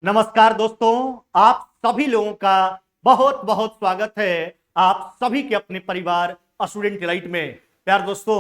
नमस्कार दोस्तों, आप सभी लोगों का बहुत बहुत स्वागत है आप सभी के अपने परिवार स्टूडेंट डिलाइट में। प्यार दोस्तों,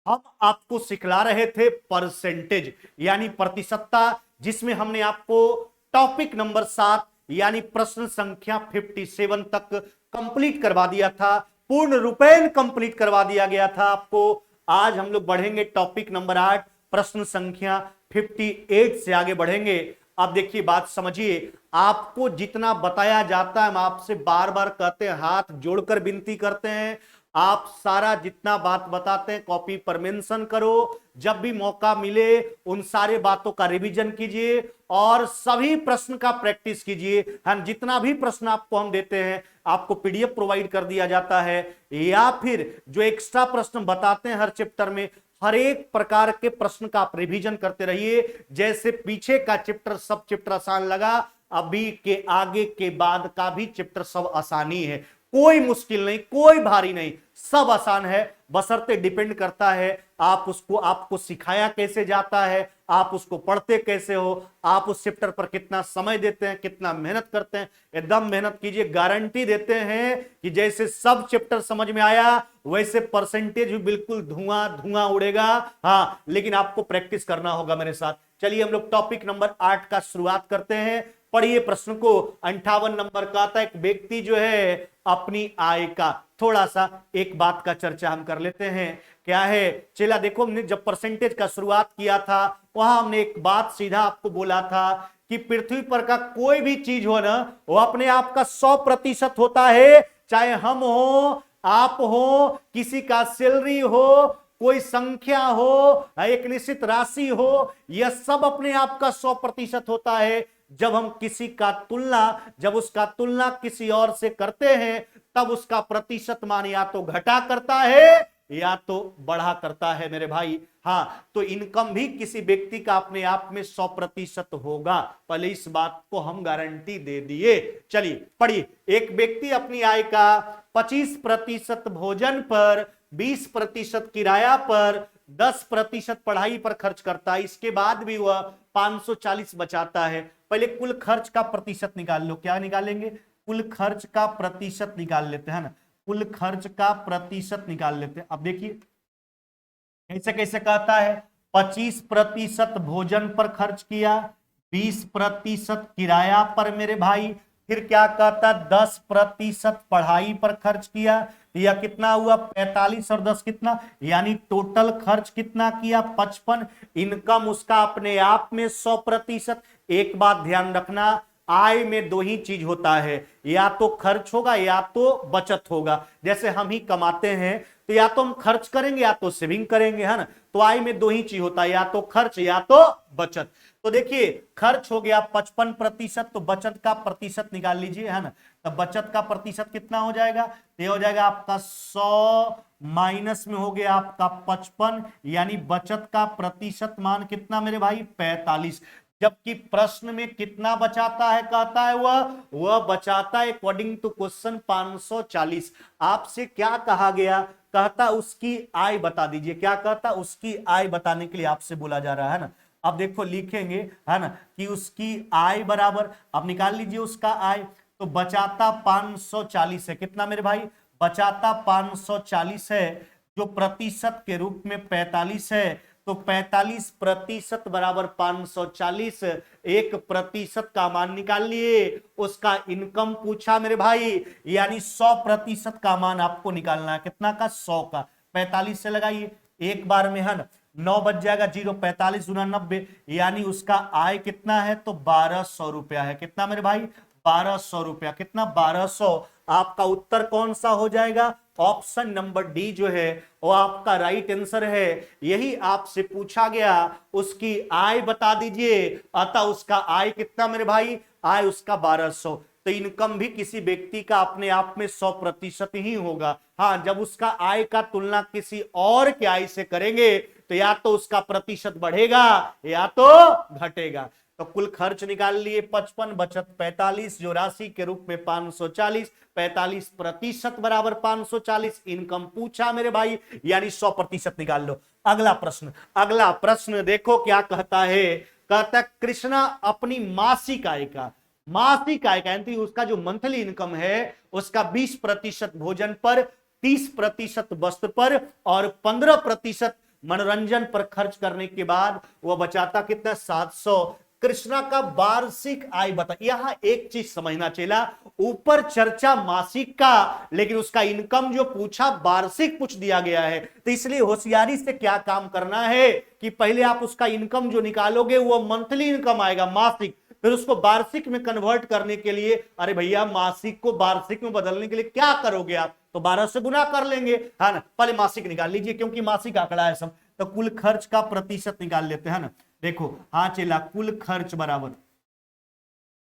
हम आपको सिखला रहे थे परसेंटेज यानी प्रतिशतता, जिसमें हमने आपको टॉपिक नंबर 7 यानी प्रश्न संख्या 57 तक कंप्लीट करवा दिया था, पूर्ण रूपेण कंप्लीट करवा दिया गया था आपको। आज हम लोग बढ़ेंगे टॉपिक नंबर 8 प्रश्न संख्या 58 से आगे बढ़ेंगे। अब देखिए, बात समझिए, आपको जितना बताया जाता है हम आपसे बार बार कहते हैं, हाथ जोड़कर विनती करते हैं, आप सारा जितना बात बताते हैं कॉपी पर मेंशन करो। जब भी मौका मिले उन सारे बातों का रिवीजन कीजिए और सभी प्रश्न का प्रैक्टिस कीजिए। हम जितना भी प्रश्न आपको हम देते हैं, आपको पीडीएफ प्रोवाइड कर दिया जाता है, या फिर जो एक्स्ट्रा प्रश्न बताते हैं हर चैप्टर में, हर एक प्रकार के प्रश्न का आप रिवीजन करते रहिए। जैसे पीछे का चैप्टर सब चैप्टर आसान लगा, अभी के आगे के बाद का भी चैप्टर सब आसानी है, कोई मुश्किल नहीं, कोई भारी नहीं, सब आसान है। बशर्ते डिपेंड करता है आप उसको, आपको सिखाया कैसे जाता है, आप उसको पढ़ते कैसे हो, आप उस चैप्टर पर कितना समय देते हैं, कितना मेहनत करते हैं। एकदम मेहनत कीजिए, गारंटी देते हैं कि जैसे सब चैप्टर समझ में आया वैसे परसेंटेज भी बिल्कुल धुआं धुआं उड़ेगा। हाँ, लेकिन आपको प्रैक्टिस करना होगा मेरे साथ। चलिए हम लोग टॉपिक नंबर 8 का शुरुआत करते हैं। पढ़िए प्रश्न को। 58 नंबर का आता है, एक व्यक्ति जो है अपनी आय का, थोड़ा सा एक बात का चर्चा हम कर लेते हैं। क्या है चला, देखो, हमने जब परसेंटेज का शुरुआत किया था वहां हमने एक बात सीधा आपको बोला था कि पृथ्वी पर का कोई भी चीज हो ना, वो अपने आप का 100% होता है। चाहे हम हो, आप हो, किसी का सैलरी हो, कोई संख्या हो, एक निश्चित राशि हो, यह सब अपने आप का 100% होता है। जब हम किसी का तुलना, जब उसका तुलना किसी और से करते हैं, तब उसका प्रतिशत मान या तो घटा करता है या तो बढ़ा करता है मेरे भाई। हाँ, तो इनकम भी किसी व्यक्ति का अपने आप में 100% होगा, पहले इस बात को हम गारंटी दे दिए। चलिए पढ़िए। एक व्यक्ति अपनी आय का 25% भोजन पर, 20% किराया पर, 10% पढ़ाई पर खर्च करता है, इसके बाद भी वह 540 बचाता है। पहले कुल खर्च का प्रतिशत निकाल लो। क्या निकालेंगे? कुल खर्च का प्रतिशत निकाल लेते हैं ना, कुल खर्च का प्रतिशत निकाल लेते हैं। अब देखिए कैसे कैसे कहता है, 25% भोजन पर खर्च किया, 20% किराया पर मेरे भाई, फिर क्या कहता, 10% पढ़ाई पर खर्च किया, या कितना हुआ 45 और 10 कितना, यानी टोटल खर्च कितना किया 55। इनकम उसका अपने आप में 100%। एक बात ध्यान रखना, आय में दो ही चीज होता है, या तो खर्च होगा या तो बचत होगा। जैसे हम ही कमाते हैं तो या तो हम खर्च करेंगे या तो सेविंग करेंगे, है ना। तो आय में दो ही चीज होता है, या तो खर्च या तो बचत। तो देखिए खर्च हो गया 55%, तो बचत का प्रतिशत निकाल लीजिए, है ना। तो बचत का प्रतिशत कितना हो जाएगा? तो ये हो जाएगा आपका 100 माइनस में हो गया आपका 55, यानी बचत का प्रतिशत मान कितना मेरे भाई? 45। जबकि प्रश्न में कितना बचाता है कहता है, वह बचाता है अकॉर्डिंग टू क्वेश्चन 540। आपसे क्या कहा गया? कहता उसकी आय बता दीजिए। क्या कहता? उसकी आय बताने के लिए आपसे बोला जा रहा है ना। अब देखो लिखेंगे, है ना, कि उसकी आय बराबर, अब निकाल लीजिए उसका आय। तो बचाता 540 है, कितना मेरे भाई? बचाता 540 है, जो प्रतिशत के रूप में 45 है। तो 45% बराबर 540, 1% का मान निकाल लिए। उसका इनकम पूछा मेरे भाई, यानी 100% का मान आपको निकालना है। कितना का? 100 का। 45 से लगाइए एक बार में, है ना, 9 बच जाएगा, 0 45 गुना 90, यानी उसका आय कितना है? तो 1200 रुपया है। कितना मेरे भाई? 1200 रुपया। कितना? 1200। आपका उत्तर कौन सा हो जाएगा? ऑप्शन नंबर डी जो है वो आपका राइट आंसर है। यही आपसे पूछा गया, उसकी आय बता दीजिए। अतः उसका आय कितना मेरे भाई? आय उसका 1200। तो इनकम भी किसी व्यक्ति का अपने आप में 100% ही होगा। हाँ, जब उसका आय का तुलना किसी और के आय से करेंगे तो या तो उसका प्रतिशत बढ़ेगा या तो घटेगा। तो कुल खर्च निकाल लिए 55, बचत 45, जो राशि के रूप में 540, 45% बराबर 540। इनकम पूछा मेरे भाई, यानी 100% निकाल लो। अगला प्रश्न, अगला प्रश्न देखो क्या कहता है। कहता है कृष्णा अपनी मासिक आय का यानी उसका जो मंथली इनकम है उसका 20% भोजन पर, 30% वस्त्र पर और 15% मनोरंजन पर खर्च करने के बाद वह बचाता कितना 700। कृष्णा का वार्षिक आय बता। यहां एक चीज समझना चाहिए, ऊपर चर्चा मासिक का, लेकिन उसका इनकम जो पूछा वार्षिक पूछ दिया गया है, तो इसलिए होशियारी से क्या काम करना है कि पहले आप उसका इनकम जो निकालोगे वो मंथली इनकम आएगा मासिक, फिर उसको वार्षिक में कन्वर्ट करने के लिए, अरे भैया मासिक को वार्षिक में बदलने के लिए क्या करोगे आप, तो 12 से गुना कर लेंगे, है ना। पहले मासिक निकाल लीजिए क्योंकि मासिक आंकड़ा है सब, तो कुल खर्च का प्रतिशत निकाल लेते हैं ना। देखो हाँ चला, कुल खर्च बराबर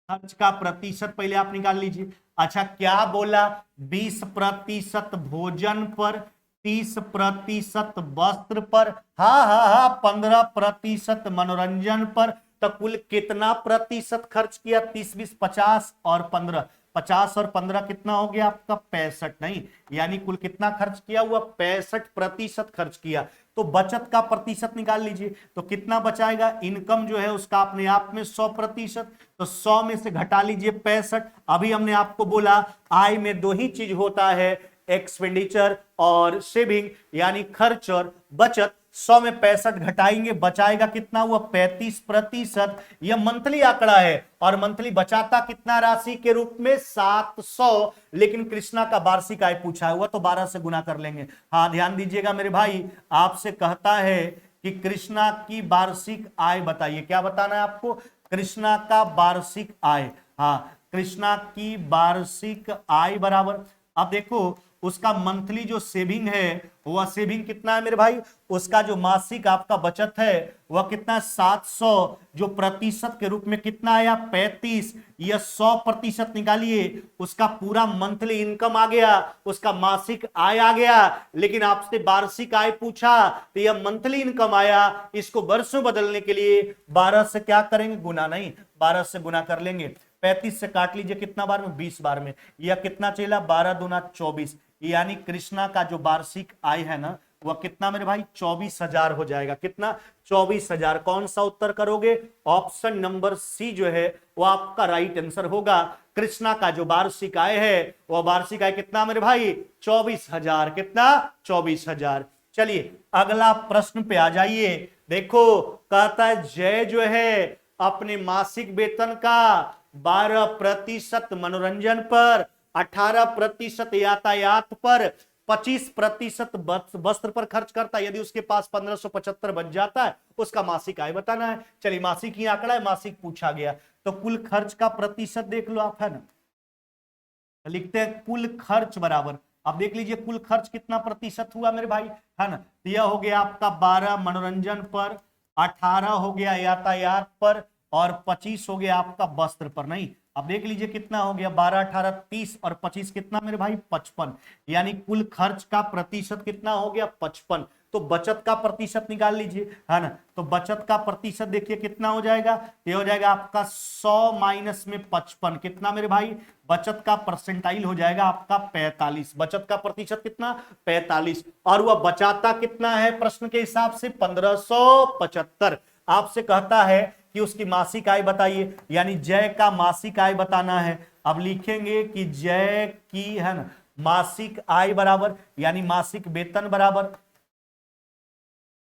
खर्च का प्रतिशत पहले आप निकाल लीजिए। अच्छा क्या बोला, 20% भोजन पर, 30% वस्त्र पर, हाँ 15% मनोरंजन पर, तो कुल कितना प्रतिशत खर्च किया, 30 20 50 और 15, 50 और 15 कितना हो गया आपका 65, नहीं यानी कुल कितना खर्च किया हुआ 65% खर्च किया। तो बचत का प्रतिशत निकाल लीजिए, तो कितना बचाएगा, इनकम जो है उसका अपने आप में 100%, तो 100 में से घटा लीजिए 65। अभी हमने आपको बोला आय में दो ही चीज होता है, एक्सपेंडिचर और सेविंग, यानी खर्च और बचत। 100 में 65 घटाएंगे, बचाएगा कितना हुआ 35%। यह मंथली आंकड़ा है और मंथली बचाता कितना राशि के रूप में 700, लेकिन कृष्णा का वार्षिक आय पूछा हुआ तो 12 से गुना कर लेंगे। हाँ ध्यान दीजिएगा मेरे भाई, आपसे कहता है कि कृष्णा की वार्षिक आय बताइए, क्या बताना है आपको, कृष्णा का वार्षिक आय। हाँ कृष्णा की वार्षिक आय बराबर, अब देखो उसका मंथली जो सेविंग है वह सेविंग कितना है मेरे भाई, उसका जो मासिक आपका बचत है वह कितना 700, जो प्रतिशत के रूप में कितना आया 35, यह 100% निकालिए, उसका पूरा मंथली इनकम आ गया, उसका मासिक आय आ गया, लेकिन आपसे वार्षिक आय पूछा तो यह मंथली इनकम आया, इसको वर्षों बदलने के लिए 12 से क्या करेंगे गुना, नहीं 12 से गुना कर लेंगे। 35 से काट लीजिए कितना बार में, 20 बार में, यह कितना चला 12 दूना 24, यानी कृष्णा का जो वार्षिक आय है ना वह कितना मेरे भाई 24,000 हो जाएगा। कितना 24,000। कौन सा उत्तर करोगे, ऑप्शन नंबर सी जो है वो आपका राइट आंसर होगा। कृष्णा का जो वार्षिक आय है वह वार्षिक आय कितना मेरे भाई 24,000, कितना 24,000। चलिए अगला प्रश्न पे आ जाइए। देखो कहता है जय जो है अपने मासिक वेतन का 12% मनोरंजन पर, 18% यातायात पर, 25% वस्त्र पर खर्च करता है। यदि उसके पास 1575 बच जाता है उसका मासिक आय बताना है। चलिए मासिक ही आंकड़ा है, मासिक पूछा गया, तो कुल खर्च का प्रतिशत देख लो आप, है ना। लिखते हैं कुल खर्च बराबर, अब देख लीजिए कुल खर्च कितना प्रतिशत हुआ मेरे भाई, है ना। तो यह हो गया आपका 12 मनोरंजन पर, 18 हो गया यातायात पर और 25 हो गया आपका वस्त्र पर। नहीं अब देख लीजिए कितना हो गया 12 18 30 और 25 कितना मेरे भाई 55, यानी कुल खर्च का प्रतिशत कितना हो गया 55। तो बचत का प्रतिशत निकाल लीजिए, है ना। तो बचत का प्रतिशत देखिए कितना हो जाएगा, ये हो जाएगा आपका 100 माइनस में 55, कितना मेरे भाई, बचत का परसेंटाइल हो जाएगा आपका 45। बचत का प्रतिशत कितना 45, और वह बचाता कितना है प्रश्न के हिसाब से 1575। आपसे कहता है कि उसकी मासिक आय बताइए, यानी जय का मासिक आय बताना है। अब लिखेंगे कि जय की, है ना, मासिक आय बराबर, यानी मासिक वेतन बराबर,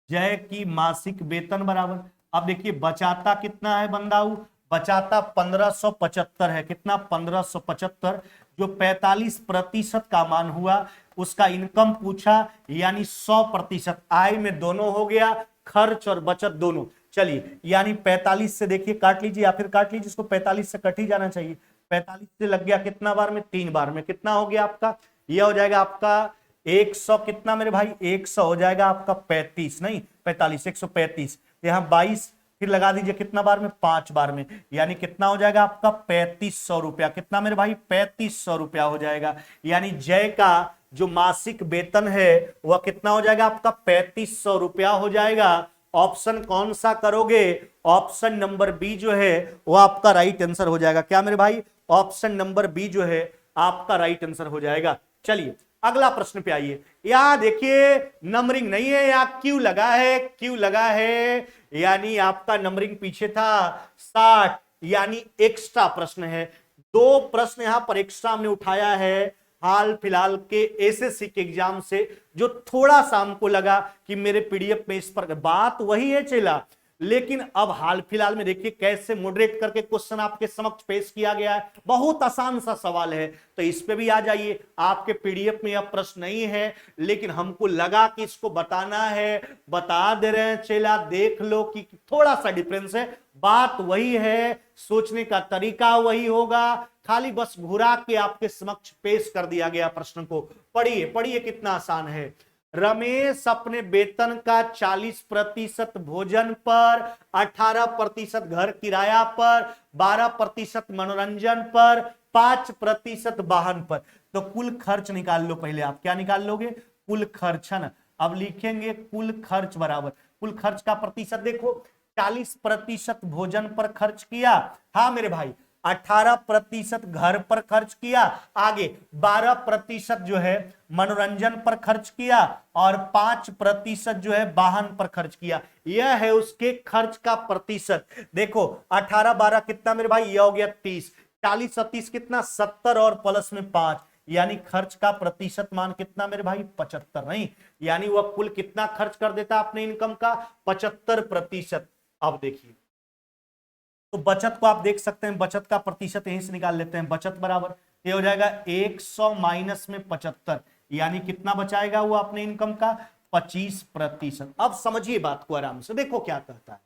जय की मासिक वेतन बराबर। अब देखिए बचाता कितना है बंदाऊ, बचाता 1575 है, कितना 1575, जो 45% का मान हुआ, उसका इनकम पूछा, यानी 100%। आय में दोनों हो गया, खर्च और बचत दोनों। चलिए यानी 45 से देखिए काट लीजिए, या फिर काट लीजिए, इसको 45 से कट ही जाना चाहिए। 45 से लग गया कितना बार में, 3 बार में, कितना हो गया आपका, यह हो जाएगा आपका 100, कितना मेरे भाई 100 हो जाएगा आपका 35, नहीं 45, 135, यहाँ 22 फिर लगा दीजिए कितना बार में, 5 बार में, यानी कितना हो जाएगा आपका 3500 रुपया। कितना मेरे भाई 3500 रुपया हो जाएगा। यानी जय का जो मासिक वेतन है वह कितना हो जाएगा आपका 3500 रुपया हो जाएगा। ऑप्शन कौन सा करोगे, ऑप्शन नंबर बी जो है वो आपका राइट आंसर हो जाएगा। क्या मेरे भाई, ऑप्शन नंबर बी जो है आपका राइट आंसर हो जाएगा। चलिए अगला प्रश्न पे आइए। यहां देखिए नंबरिंग नहीं है, यहां क्यू लगा है, क्यू लगा है, यानी आपका नंबरिंग पीछे था 60, यानी एक्स्ट्रा प्रश्न है। दो प्रश्न यहां पर एक्स्ट्रा हमने उठाया है हाल फिलहाल के एसएससी के एग्जाम से, जो थोड़ा सा हमको लगा कि मेरे पीडीएफ में इस पर बात वही है चला, लेकिन अब हाल फिलहाल में देखिए कैसे मॉडरेट करके क्वेश्चन आपके समक्ष पेश किया गया है। बहुत आसान सा सवाल है, तो इस पे भी आ जाइए। आपके पीडीएफ में यह प्रश्न नहीं है, लेकिन हमको लगा कि इसको बताना है, बता दे रहे हैं। चला देख लो कि थोड़ा सा डिफरेंस है, बात वही है, सोचने का तरीका वही होगा, खाली बस घुरा के आपके समक्ष पेश कर दिया गया प्रश्न को। पढ़िए पढ़िए कितना आसान है। रमेश अपने वेतन का 40% भोजन पर, 18% घर किराया पर, 12% मनोरंजन पर, 5% वाहन पर। तो कुल खर्च निकाल लो पहले। आप क्या निकाल लोगे? कुल खर्च है ना। अब लिखेंगे कुल खर्च बराबर, कुल खर्च का प्रतिशत देखो, 40% भोजन पर खर्च किया, हाँ मेरे भाई, 18% घर पर खर्च किया, आगे 12% जो है मनोरंजन पर खर्च किया, और 5% जो है वाहन पर खर्च किया। यह है उसके खर्च का प्रतिशत। देखो 18 12 कितना मेरे भाई, यह हो गया 30, 40 और 30 कितना, 70, और प्लस में 5, यानी खर्च का प्रतिशत मान कितना मेरे भाई, 75। नहीं, यानी वह कुल कितना खर्च कर देता अपने इनकम का, 75%। अब देखिए, तो बचत को आप देख सकते हैं, बचत का प्रतिशत यहीं से निकाल लेते हैं। बचत बराबर ये हो जाएगा 100 माइनस में 75, यानी कितना बचाएगा वो अपने इनकम का, 25%। अब समझिए बात को आराम से, देखो क्या कहता है।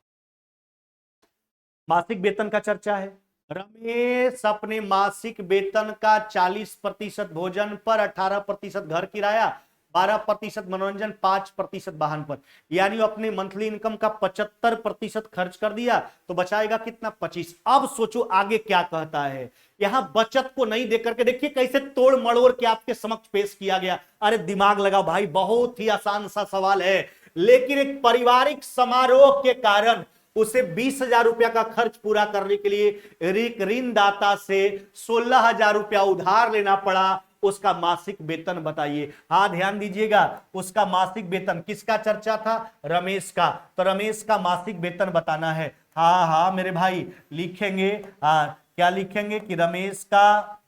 मासिक वेतन का चर्चा है। रमेश अपने मासिक वेतन का 40% भोजन पर, 18% घर किराया, 12% मनोरंजन, 5% वाहन पर, यानी वो अपने मंथली इनकम का 75% खर्च कर दिया, तो बचाएगा कितना, 25। अब सोचो आगे क्या कहता है। यहां बचत को नहीं देकर के देखिए कैसे तोड़ मड़ोड़ के आपके समक्ष पेश किया गया। अरे दिमाग लगा भाई, बहुत ही आसान सा सवाल है, लेकिन एक पारिवारिक समारोह के कारण उसे 20,000 रुपया का खर्च पूरा करने के लिए ऋणदाता से 16,000 रुपया उधार लेना पड़ा। उसका मासिक वेतन बताइए। हाँ ध्यान दीजिएगा, उसका मासिक वेतन, किसका चर्चा था, रमेश का। तो रमेश का मासिक वेतन बताना है। हाँ हाँ मेरे भाई लिखेंगे, क्या लिखेंगे कि रमेश का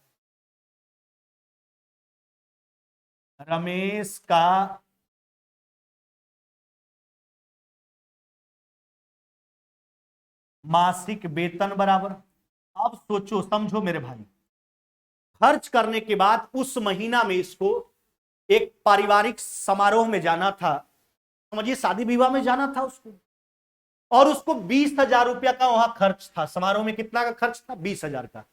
मासिक वेतन बराबर। अब सोचो समझो मेरे भाई, खर्च करने के बाद उस महीना में इसको एक पारिवारिक समारोह में जाना था, समझिए शादी विवाह में जाना था उसको, और उसको 20,000 रुपया का वहां खर्च था। समारोह में कितना का खर्च था, 20,000 का।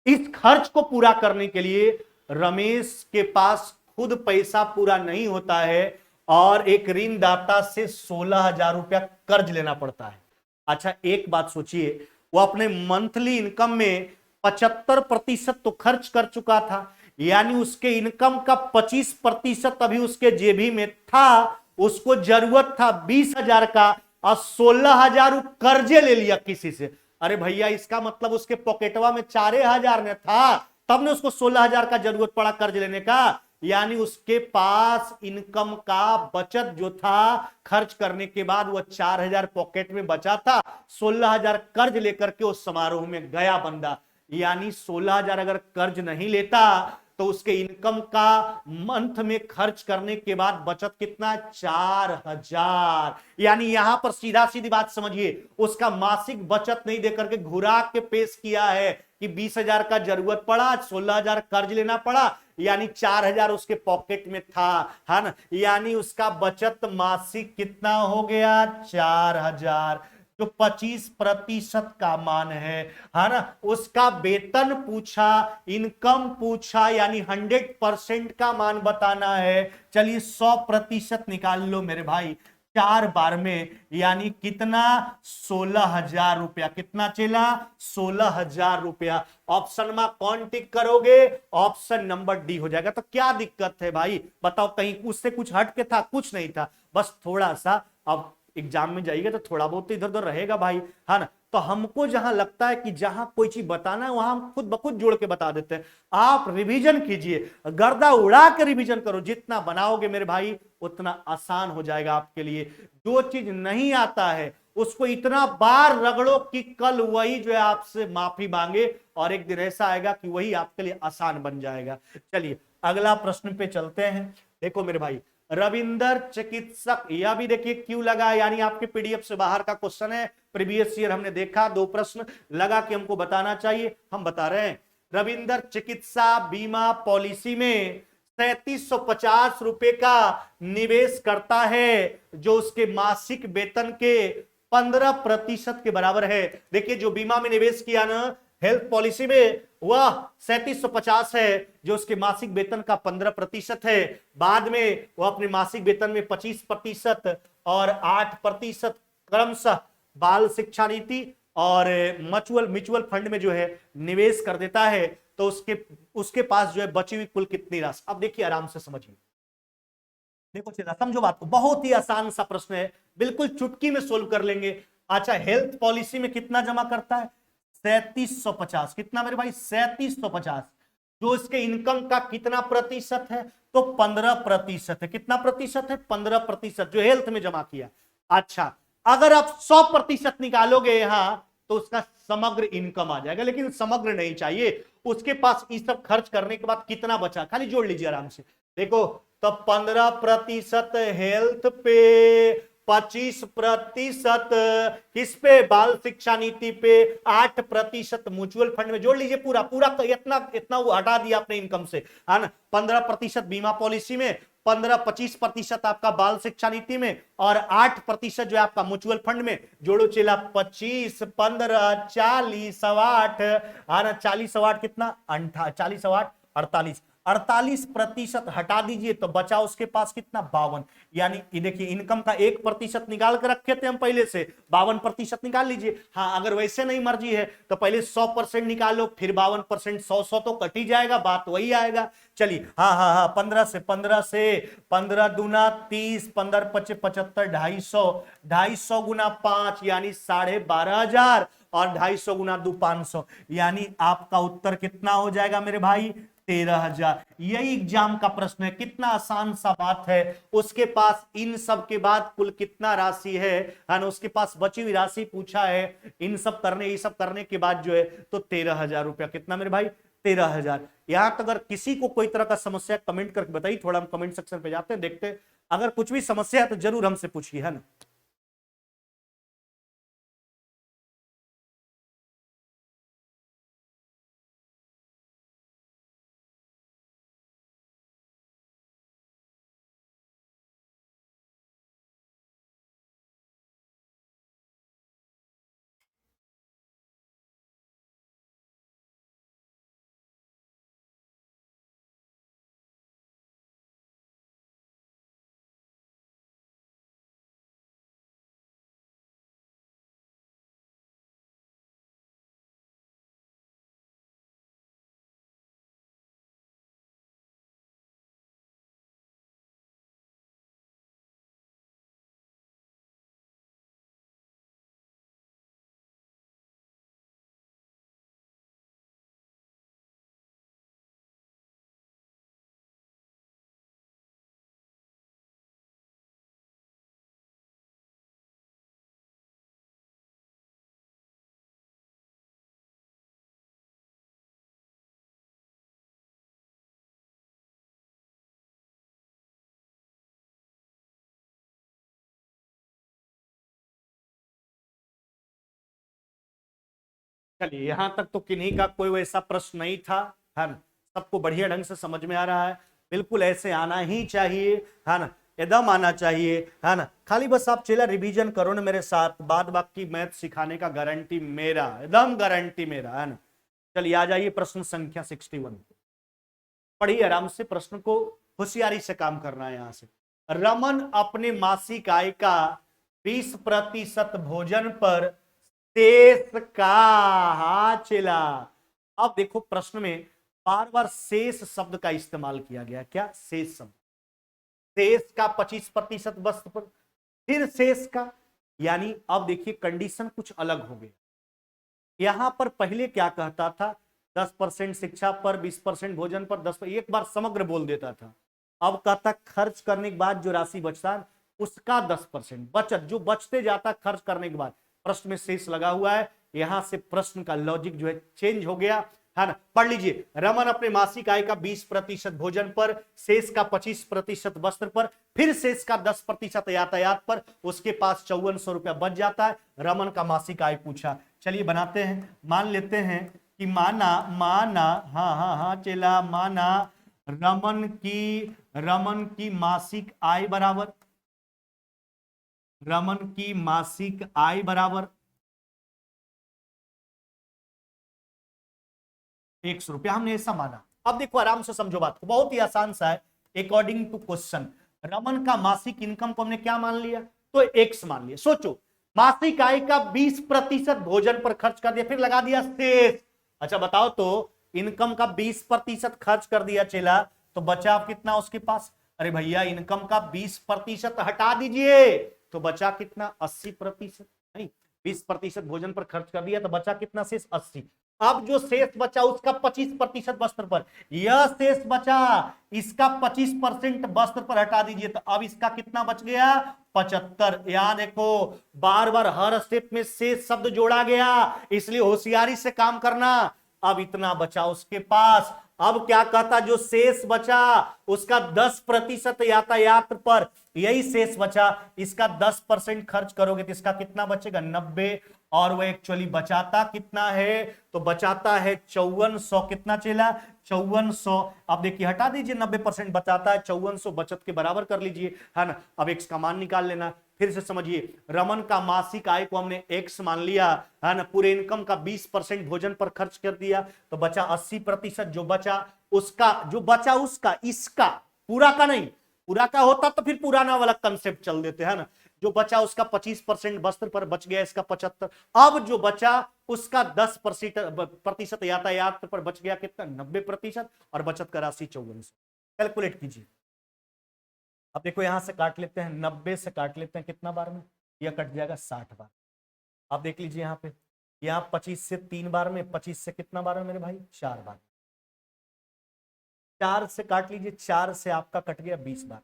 इस खर्च को पूरा करने के लिए रमेश के पास खुद पैसा पूरा नहीं होता है, और एक ऋणदाता से 16,000 रुपया कर्ज लेना पड़ता है। अच्छा एक बात सोचिए, वो अपने मंथली इनकम में 75% तो खर्च कर चुका था, यानी उसके इनकम का 25% अभी उसके जेबी में था। उसको जरूरत था 20,000 का, और 16,000 कर्जे ले लिया किसी से। अरे भैया इसका मतलब उसके पॉकेटवा में 4,000 ने था, तब ने उसको 16,000 का जरूरत पड़ा कर्ज लेने का। यानी उसके पास इनकम का बचत जो था, खर्च करने के बाद वह 4,000 पॉकेट में बचा था, 16,000 कर्ज लेकर के उस समारोह में गया बंदा। यानी 16,000 अगर कर्ज नहीं लेता तो उसके इनकम का मंथ में खर्च करने के बाद बचत कितना, 4,000। यानी यहां पर सीधा सीधी बात समझिए, उसका मासिक बचत नहीं देकर के घुरा के पेश किया है कि 20,000 का जरूरत पड़ा, 16,000 कर्ज लेना पड़ा, यानी 4,000 उसके पॉकेट में था, है ना। यानी उसका बचत मासिक कितना हो गया, 4,000, जो 25% का मान है ना। उसका वेतन पूछा, इनकम पूछा, यानी 100% का मान बताना है। चलिए 100% निकाल लो मेरे भाई, 4 बार में, यानी कितना, 16,000 रुपया। कितना चला, 16,000 रुपया। ऑप्शन में कौन टिक करोगे, ऑप्शन नंबर डी हो जाएगा। तो क्या दिक्कत है भाई बताओ, कहीं उससे कुछ हट के था, कुछ नहीं था, बस थोड़ा सा अब एग्जाम में जाइएगा तो थोड़ा बहुत तो इधर उधर रहेगा भाई, है ना। तो हमको जहां लगता है कि जहां कोई चीज बताना है वहां हम खुद ब खुद जोड़ के बता देते हैं। आप रिवीजन कीजिए, गर्दा उड़ा के रिवीजन करो, जितना बनाओगे मेरे भाई उतना आसान हो जाएगा आपके लिए। जो चीज नहीं आता है उसको इतना बार रगड़ो कि कल वही जो है आपसे माफी मांगे, और एक दिन ऐसा आएगा कि वही आपके लिए आसान बन जाएगा। चलिए अगला प्रश्न पे चलते हैं। देखो मेरे भाई, रविंदर चिकित्सक, यह भी देखिए क्यों लगा, यानी आपके पीडीएफ से बाहर का क्वेश्चन है। प्रीवियस ईयर हमने देखा, 2 प्रश्न लगा कि हमको बताना चाहिए, हम बता रहे हैं। रविंदर चिकित्सा बीमा पॉलिसी में 3750 रुपए का निवेश करता है, जो उसके मासिक वेतन के 15% के बराबर है। देखिए जो बीमा में निवेश किया ना हेल्थ पॉलिसी में, वह 3750 है, जो उसके मासिक वेतन का 15% है। बाद में वह अपने मासिक वेतन में 25% और 8% क्रमशः बाल शिक्षा नीति और म्यूचुअल फंड में जो है निवेश कर देता है। तो उसके पास जो है बची हुई कुल कितनी राशि। अब देखिए आराम से समझिए, देखो चला समझो बात को, बहुत ही आसान सा प्रश्न है, बिल्कुल चुटकी में सोल्व कर लेंगे। अच्छा, हेल्थ पॉलिसी में कितना जमा करता है? 3750। कितना मेरे भाई? 3750। जो इसके इनकम का कितना प्रतिशत है? तो 15% है। कितना प्रतिशत है? 15%, जो हेल्थ में जमा किया। अच्छा, अगर आप 100% निकालोगे यहां तो उसका समग्र इनकम आ जाएगा, लेकिन समग्र नहीं चाहिए। उसके पास ये सब खर्च करने के बाद कितना बचा, खाली जोड़ लीजिए आराम से। देखो तो 15% हेल्थ पे, 25% किस पे? बाल शिक्षा नीति पे, 8% म्यूचुअल फंड में। जोड़ लीजिए पूरा पूरा, इतना वो हटा दिया अपने इनकम से, है ना। 15% बीमा पॉलिसी में, 25% आपका बाल शिक्षा नीति में, और 8% जो है आपका म्यूचुअल फंड में। जोड़ो चला, 25, 15, 40, 8, है ना। 40, 8 कितना? 40, 8, 48। 48% हटा दीजिए तो बचा उसके पास कितना? 52। यानी ये देखिए इनकम का 1% निकाल कर रखे थे हम पहले से, 52% निकाल लीजिए। हाँ, अगर वैसे नहीं मर्जी है तो पहले 100% निकालो, फिर 52%, 100 तो कट ही जाएगा, बात वही आएगा। चलिए हाँ हाँ हाँ, 15 दूना 30, 15 पचे 75, 250, 250 गुना 5 यानी 12,500, और 250 गुना 2, 500, यानी आपका उत्तर कितना हो जाएगा मेरे भाई? 13,000। यही एग्जाम का प्रश्न है, कितना आसान सा बात है। उसके पास इन सब के बाद कुल कितना राशि है ना, उसके पास बची हुई राशि पूछा है। इन सब करने, ये सब करने के बाद जो है तो 13,000 रुपया। कितना मेरे भाई? 13,000। यहां तक अगर किसी को कोई तरह का समस्या कमेंट करके बताइए, थोड़ा हम कमेंट सेक्शन पे जाते हैं, देखते हैं। अगर कुछ भी समस्या है तो जरूर हमसे पूछिए, है ना। चलिए यहां तक तो किन्हीं का कोई वैसा प्रश्न नहीं था, है ना। सबको बढ़िया ढंग से समझ में आ रहा है, बिल्कुल ऐसे आना ही चाहिए, है ना। एकदम आना चाहिए, है ना। खाली बस आप चला रिवीजन करो ना मेरे साथ, बाद बाकी मैथ सिखाने का गारंटी मेरा, एकदम गारंटी मेरा, है ना। चलिए आ जाइए प्रश्न संख्या 61। पढ़िए आराम से, प्रश्न को होशियारी से काम करना है यहां से। रमन अपने मासिक आय का 20% भोजन पर शेष का, हा चला। अब देखो प्रश्न में बार बार शेष शब्द का इस्तेमाल किया गया। क्या? शेष शब्द। शेष का 25% वस्तु पर, फिर शेष का, यानी अब देखिए कंडीशन कुछ अलग हो गया। यहां पर पहले क्या कहता था, 10% शिक्षा पर, 20% भोजन पर, 10 एक बार समग्र बोल देता था। अब कहता खर्च करने के बाद जो राशि बचता उसका 10% बचत, जो बचते जाता खर्च करने के बाद। प्रश्न में शेष लगा हुआ है, यहां से प्रश्न का लॉजिक जो है चेंज हो गया, है ना। पढ़ लीजिए, रमन अपने मासिक आय का 20% भोजन पर, शेष का 25% वस्त्र पर, फिर शेष का 10% यातायात पर, उसके पास 5400 बच जाता है। रमन का मासिक आय पूछा। चलिए बनाते हैं, मान लेते हैं कि माना माना हाँ हाँ हाँ चला, माना रमन की मासिक आय बराबर, रमन की मासिक आय बराबर 100 रुपया, हमने ऐसा माना। अब देखो आराम से समझो बात को, बहुत ही आसान सा है। अकॉर्डिंग टू क्वेश्चन रमन का मासिक इनकम को हमने क्या मान लिया, तो एक्स मान लिया। सोचो मासिक आय का 20% भोजन पर खर्च कर दिया, फिर लगा दिया शेष। अच्छा बताओ तो इनकम का 20% खर्च कर दिया चेला, तो बचा कितना उसके पास। अरे भैया इनकम का 20% हटा दीजिए तो बचा कितना, 80%। नहीं, 20% भोजन पर खर्च कर दिया तो बचा कितना शेष, 80। अब जो शेष बचा उसका 25% वस्त्र पर, यह शेष बचा इसका 25% वस्त्र पर हटा दीजिए तो अब इसका कितना बच गया, 75। यहां देखो बार बार हर स्टेप में शेष शब्द जोड़ा गया, इसलिए होशियारी से काम करना। अब इतना बचा उसके पास। अब क्या कहता, जो शेष बचा उसका 10% यातायात पर, यही शेष बचा, इसका 10% खर्च करोगे तो इसका कितना बचेगा, 90। और वो एक्चुअली बचाता कितना है, तो बचाता है 5400। कितना चला, 5400। अब देखिए हटा दीजिए, 90% बचाता है, 5400 बचत के बराबर कर लीजिए, है ना। अब एक्स का मान निकाल लेना। फिर से समझिए, रमन का मासिक आय को हमने एक्स मान लिया, है ना। पूरे इनकम का 20% भोजन पर खर्च कर दिया तो बचा 80%। जो बचा उसका, जो बचा उसका, इसका पूरा का नहीं, पूरा का होता तो फिर पुराना वाला कंसेप्ट चल देते हैं ना। जो बचा उसका 25% वस्त्र पर बच गया, इसका 75। अब जो बचा उसका 10% यातायात पर बच गया, कितना, 90%। और बचत का राशि 5400। कैलकुलेट कीजिए। अब देखो यहां से काट लेते हैं, 90 से काट लेते हैं कितना बार में, यह कट जाएगा 60 बार। अब देख लीजिए यहाँ पे, यहाँ 25 से 3 बार में, 25 से कितना बार में मेरे भाई, 4 बार। 4 से काट लीजिए, 4 से आपका कट गया 20 बार।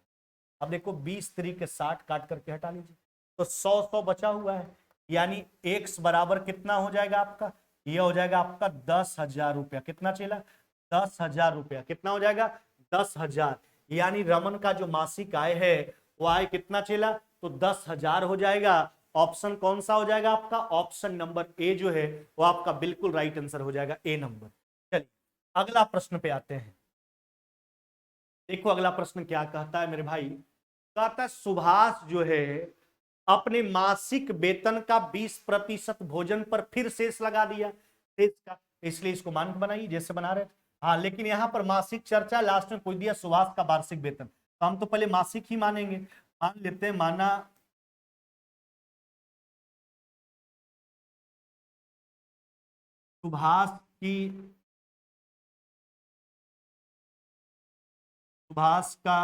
अब देखो 20 तरीके 60 काट करके हटा लीजिए तो 100 बचा हुआ है, यानी एक्स बराबर कितना हो जाएगा आपका, यह हो जाएगा आपका 10,000 रुपया। कितना चला, 10,000 रुपया। कितना हो जाएगा, 10,000। यानी रमन का जो मासिक आय है वो आय कितना चला, तो 10,000 हो जाएगा। ऑप्शन कौन सा हो जाएगा आपका, ऑप्शन नंबर ए जो है वो आपका बिल्कुल राइट आंसर हो जाएगा, ए नंबर। चलिए अगला प्रश्न पे आते हैं। देखो अगला प्रश्न क्या कहता है मेरे भाई, कहता है सुभाष जो है अपने मासिक वेतन का 20% भोजन पर फिर शेष लगा दिया, शेष का, इसलिए इसको मान के बनाइए जैसे बना रहे थे। हाँ लेकिन यहां पर मासिक चर्चा लास्ट में कोई दिया सुभाष का वार्षिक वेतन, तो हम तो पहले मासिक ही मानेंगे। मान लेते हैं, माना सुभाष की, सुभाष का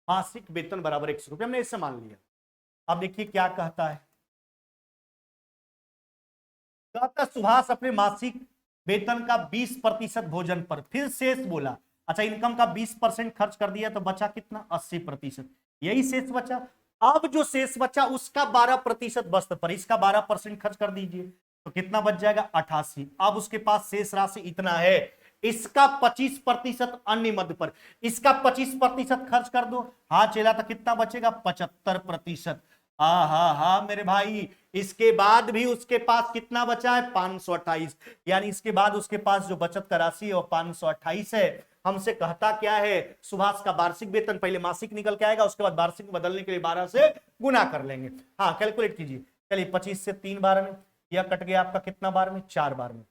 मासिक वेतन बराबर 100 रुपये, हमने इससे मान लिया। अब देखिए क्या कहता है, कहता सुभाष अपने मासिक वेतन का 20% भोजन पर फिर शेष बोला। अच्छा इनकम का 20% खर्च कर दिया तो बचा कितना, 80%, यही शेष बचा। अब जो शेष बचा उसका 12% वस्त्र पर, इसका 12% खर्च कर दीजिए तो कितना बच जाएगा, 88। अब उसके पास शेष राशि इतना है, इसका 25% अन्य मद पर, इसका 25% खर्च कर दो, हाँ चला तो कितना बचेगा, 75%। हा हा हा मेरे भाई, इसके बाद भी उसके पास कितना बचा है, 528। यानी इसके बाद उसके पास जो बचत का राशि है वो 528 है। हमसे कहता क्या है, सुभाष का वार्षिक वेतन, पहले मासिक निकल के आएगा उसके बाद वार्षिक में बदलने के लिए 12 से गुना कर लेंगे। हाँ कैलकुलेट कीजिए। चलिए 25 से 3 बार में, यह कट गया आपका कितना बार में, 4 बार में।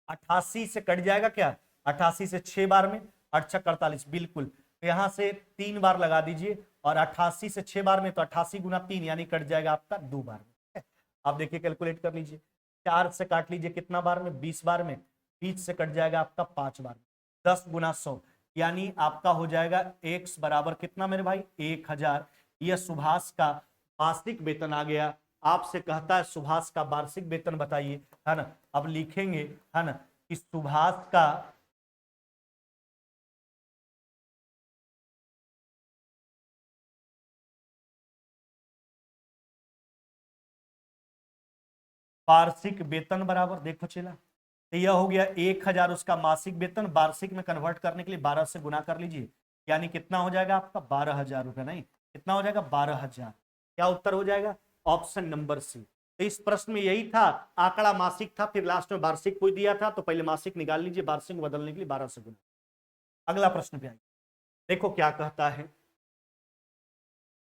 88 से कट जाएगा क्या, 88 से 6 बार में, 8 48, बिल्कुल। तो यहां से 3 बार लगा दीजिए और 88 से 6 बार में तो 88 गुना 3 यानी कट जाएगा आपका 2 बार में। आप देखिए कैलकुलेट कर लीजिए, 4 से काट लीजिए, कितना बार में? 20 बार में। 20 से कट जाएगा आपका 5 बार में। 10 गुना 100 यानी आपका हो जाएगा x बराबर कितना मेरे भाई? 1000। यह सुभाष का मासिक वेतन आ गया। आपसे कहता है सुभाष का वार्षिक वेतन बताइए, है ना। अब लिखेंगे, है ना, कि सुभाष का वार्षिक वेतन बराबर, देखो चला, तो यह हो गया 1000 उसका मासिक वेतन। वार्षिक में कन्वर्ट करने के लिए 12 से गुना कर लीजिए, यानी कितना हो जाएगा आपका? 12,000 रुपए। नहीं, कितना हो जाएगा? 12,000। क्या उत्तर हो जाएगा? Option number C. तो इस प्रश्न में यही था, आंकड़ा मासिक था, फिर लास्ट में वार्षिक कोई दिया था, तो पहले मासिक निकाल लीजिए, वार्षिक बदलने के लिए 12 से गुना। अगला प्रश्न पे आइए, देखो क्या कहता है।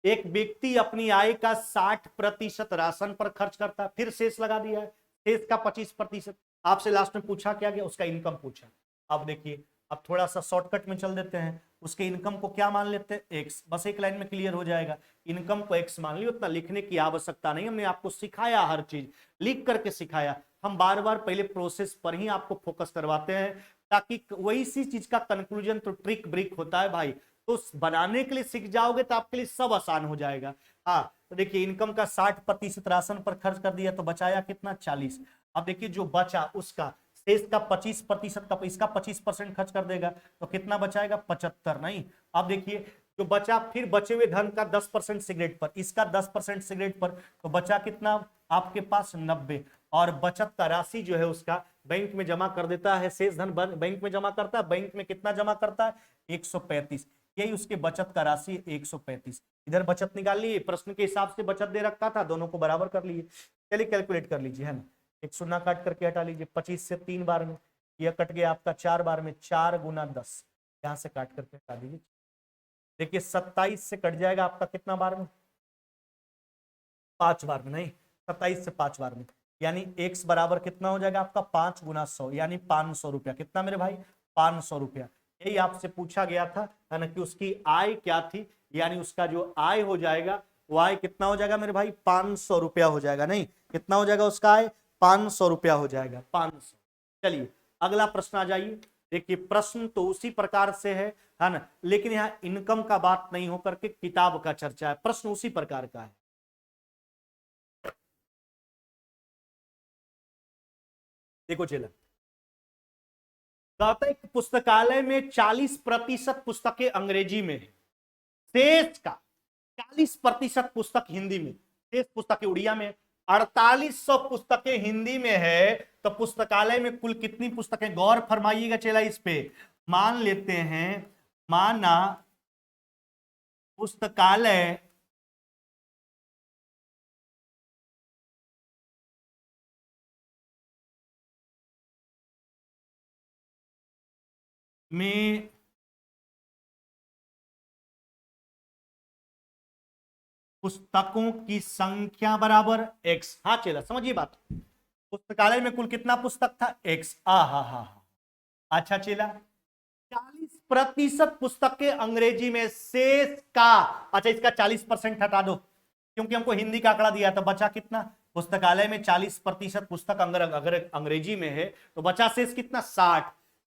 एक व्यक्ति अपनी आय का 60% राशन पर खर्च करता है, फिर शेष लगा दिया है, शेष का 25%। आपसे लास्ट में पूछा क्या गया? उसका इनकम पूछा। अब देखिए, अब थोड़ा सा शॉर्टकट में चल देते हैं। उसके इनकम को क्या मान लेते हैं? एक्स। बस एक लाइन में क्लियर हो जाएगा। इनकम को एक्स मान लिया, उतना लिखने की आवश्यकता नहीं, हमने आपको सिखाया, हर चीज लिख करके सिखाया। हम बार बार पहले प्रोसेस पर ही आपको फोकस करवाते हैं, ताकि वही सी चीज का कंक्लूजन तो ट्रिक ब्रिक होता है भाई, तो बनाने के लिए सीख जाओगे तो आपके लिए सब आसान हो जाएगा। हाँ, तो देखिए इनकम का 60% राशन पर खर्च कर दिया, तो बचाया कितना? 40। अब देखिए जो बचा उसका शेष का 25% का, इसका 25% खर्च कर देगा, तो कितना बचाएगा? 75। नहीं, अब देखिए जो बचा, फिर बचे हुए धन का 10% सिगरेट पर, इसका 10% सिगरेट पर, तो बचा कितना आपके पास? 90। और बचत का राशि जो है उसका बैंक में जमा कर देता है, शेष धन बैंक में जमा करता है। बैंक में कितना जमा करता है? 135। यही उसके बचत का राशि 135। इधर बचत निकाल लिए, प्रश्न के हिसाब से बचत दे रखा था, दोनों को बराबर कर लिए। चलिए कैलकुलेट कर लीजिए, है ना। एक शून्य काट करके हटा लीजिए, 25 से 3 बार में, यह कट गया आपका 4 बार में, 4 गुना 10, यहां से काट करके हटा दीजिए। देखिए 27 से कट जाएगा आपका कितना बार में? 5 बार में। नहीं, 27 से 5 बार में, यानी x बराबर कितना हो जाएगा आपका? 5 गुना 100, यानी 500 रुपया। कितना मेरे भाई? 500 रुपया। यही आपसे पूछा गया था, है ना, कि उसकी आय क्या थी, यानी उसका जो आय हो जाएगा वो आय कितना हो जाएगा मेरे भाई? 500 रुपया हो जाएगा। नहीं, कितना हो जाएगा उसका आय? 500 रुपया हो जाएगा, 500। चलिए अगला प्रश्न आ जाइए। देखिए प्रश्न तो उसी प्रकार से है ना, लेकिन यहाँ इनकम का बात नहीं होकर के किताब का चर्चा है। प्रश्न उसी प्रकार का है। देखो चला, कहता है कि पुस्तकालय में 40% पुस्तकें अंग्रेजी में है, शेष का 40% पुस्तक हिंदी में, शेष पुस्तकें उड़िया में। 4800 पुस्तकें हिंदी में है, तो पुस्तकालय में कुल कितनी पुस्तकें? गौर फरमाइएगा चला इस पे। मान लेते हैं, माना पुस्तकालय में पुस्तकों की संख्या बराबर एक्स। हाँ चला, समझिए बात। पुस्तकालय में कुल कितना पुस्तक था? एक्स। आ हा हा हा। अच्छा चला, 40% पुस्तकें अंग्रेजी में, शेष का, अच्छा इसका 40% हटा दो, क्योंकि हमको हिंदी का आंकड़ा दिया था। बचा कितना? पुस्तकालय में 40% पुस्तक अगर अंग्रेजी में है, तो बचा शेष कितना? 60।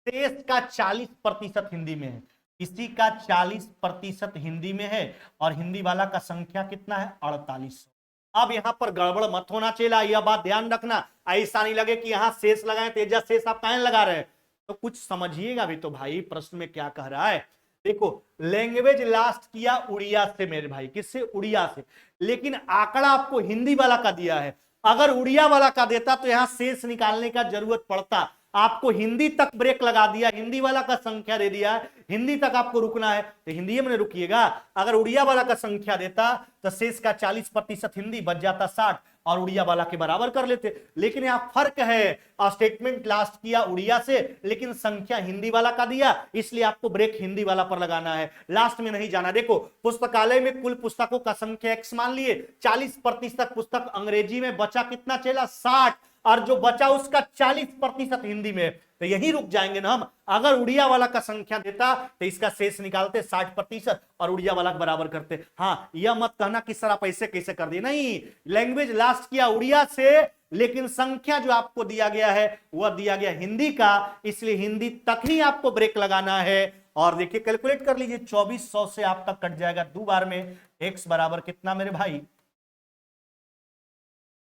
शेष का 40% हिंदी में है, इसी का 40% हिंदी में है, और हिंदी वाला का संख्या कितना है? 4800। अब यहां पर गड़बड़ मत होना चाहिए, यह बात ध्यान रखना, ऐसा नहीं लगे कि यहां शेष लगाए, तेजा शेष आप कहां लगा रहे हैं, तो कुछ समझिएगा भी तो भाई, प्रश्न में क्या कह रहा है। देखो लैंग्वेज लास्ट किया उड़िया से मेरे भाई, किससे? उड़िया से, लेकिन आंकड़ा आपको हिंदी वाला का दिया है। अगर उड़िया वाला का देता तो यहां शेष निकालने का जरूरत पड़ता, आपको हिंदी तक ब्रेक लगा दिया, हिंदी वाला का संख्या दे दिया, हिंदी तक आपको रुकना है तो हिंदी में रुकिएगा। अगर उड़िया वाला का संख्या देता तो शेष का 40% हिंदी, बच जाता 60, और उड़िया वाला के बराबर कर लेते। लेकिन यहां फर्क है, स्टेटमेंट लास्ट किया उड़िया से, लेकिन संख्या हिंदी वाला का दिया, इसलिए आपको ब्रेक हिंदी वाला पर लगाना है, लास्ट में नहीं जाना। देखो पुस्तकालय में कुल पुस्तकों का संख्या x मान लिए, 40% पुस्तक अंग्रेजी में, बचा कितना चला? 60, और जो बचा उसका 40% हिंदी में, तो यही रुक जाएंगे ना हम। अगर उड़िया वाला का संख्या देता तो इसका शेष निकालते 60% और उड़िया वाला बराबर करते। हाँ, यह मत कहना कि सर आप ऐसे कैसे कर दिए, नहीं, लैंग्वेज लास्ट किया उड़िया से, लेकिन संख्या जो आपको दिया गया है वह दिया गया हिंदी का, इसलिए हिंदी तक ही आपको ब्रेक लगाना है। और देखिए कैलकुलेट कर लीजिए, 2400 से आपका कट जाएगा 2 बार में, x बराबर कितना मेरे भाई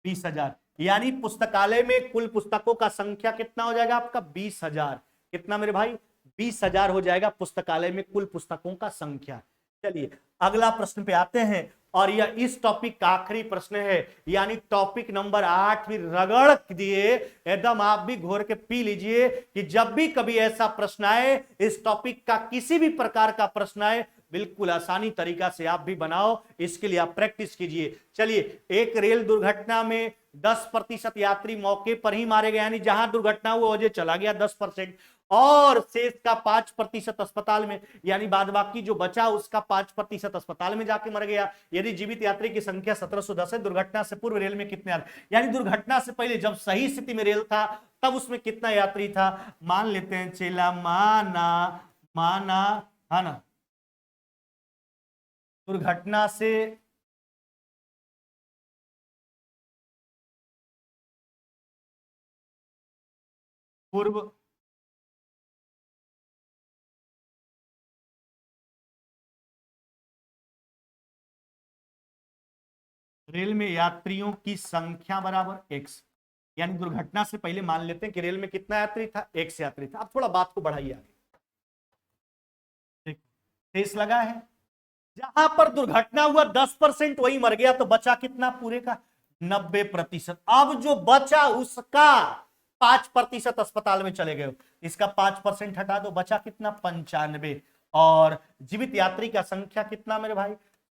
20,000। यानी पुस्तकालय में कुल पुस्तकों का संख्या कितना हो जाएगा आपका 20,000। कितना मेरे भाई 20,000 हो जाएगा पुस्तकालय में कुल पुस्तकों का संख्या। चलिए अगला प्रश्न पे आते हैं, और यह इस टॉपिक का आखिरी प्रश्न है, यानी टॉपिक नंबर 8 भी रगड़ दिए एकदम, आप भी घोर के पी लीजिए कि जब भी कभी ऐसा प्रश्न आए, इस टॉपिक का किसी भी प्रकार का प्रश्न आए, बिल्कुल आसानी तरीका से आप भी बनाओ, इसके लिए आप प्रैक्टिस कीजिए। चलिए, एक रेल दुर्घटना में 10% यात्री मौके पर ही मारे गए, यानी जहां दुर्घटना हुआ वजह चला गया 10%, और शेष का 5% अस्पताल में, यानी बाद बाकी जो बचा उसका 5% अस्पताल में जाके मर गया। यदि जीवित यात्री की संख्या 1710 है, दुर्घटना से पूर्व रेल में कितने यानी दुर्घटना से पहले जब सही स्थिति में रेल था तब उसमें कितना यात्री था। मान लेते हैं चेला, माना है ना, दुर्घटना से पूर्व रेल में यात्रियों की संख्या बराबर x, यानी दुर्घटना से पहले मान लेते हैं कि रेल में कितना यात्री था, x यात्री था। अब थोड़ा बात को बढ़ाइए आगे, तेज लगा है, जहां पर दुर्घटना हुआ 10% वही मर गया, तो बचा कितना पूरे का 90%। अब जो बचा उसका 5% अस्पताल में चले गए, इसका 5% हटा दो, बचा कितना 95। और जीवित यात्री का संख्या कितना मेरे भाई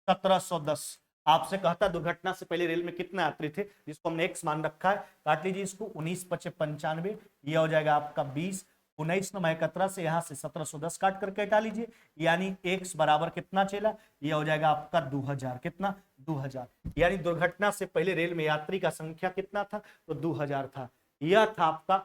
1710। आपसे कहता दुर्घटना से पहले रेल में कितने यात्री थे, जिसको हमने x मान रखा है, काट लीजिए इसको, 19 × 95, यह हो जाएगा आपका 20, 19 × 17 से यहां से 1710 काट करके हटा लीजिए, यानी x बराबर कितना चला, यह हो जाएगा आपका 2000। कितना 2000, यानी दुर्घटना से पहले रेल में यात्री का संख्या कितना था, तो 2000 था। यह था आपका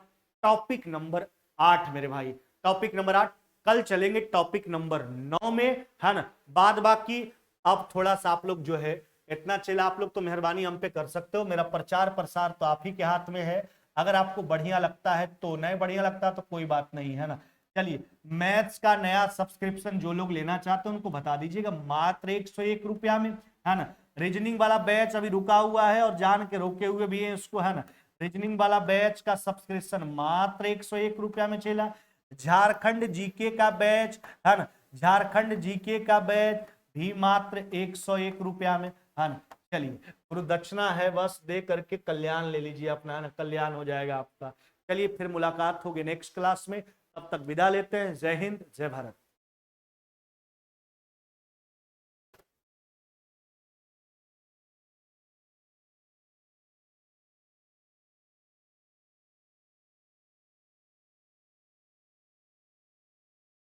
टॉपिक नंबर 8 मेरे भाई, टॉपिक नंबर 8। कल चलेंगे टॉपिक नंबर 9 में, है ना। बाद बाकी अब थोड़ा सा आप लोग जो है, इतना चला आप लोग तो मेहरबानी हम पे कर सकते हो, मेरा प्रचार प्रसार तो आप ही के हाथ में है। अगर आपको बढ़िया लगता है तो, नहीं बढ़िया लगता तो कोई बात नहीं, है ना। चलिए, मैथ्स का नया सब्सक्रिप्शन जो लोग लेना चाहते हैं उनको बता दीजिएगा, मात्र 101 रुपया में, है ना। रीजनिंग वाला बैच अभी रुका हुआ है और जान के रोके हुए भी है इसको, है ना। रीजनिंग वाला बैच का सब्सक्रिप्शन मात्र 101 रुपया में चला। झारखंड जीके का बैच, है ना, झारखंड जीके का बैच भी मात्र 101 रुपया में, है ना। चलिए, गुरु दक्षिणा है बस, दे करके कल्याण ले लीजिए अपना, है ना, कल्याण हो जाएगा आपका। चलिए फिर मुलाकात होगी नेक्स्ट क्लास में, तब तक विदा लेते हैं। जय हिंद, जय भारत।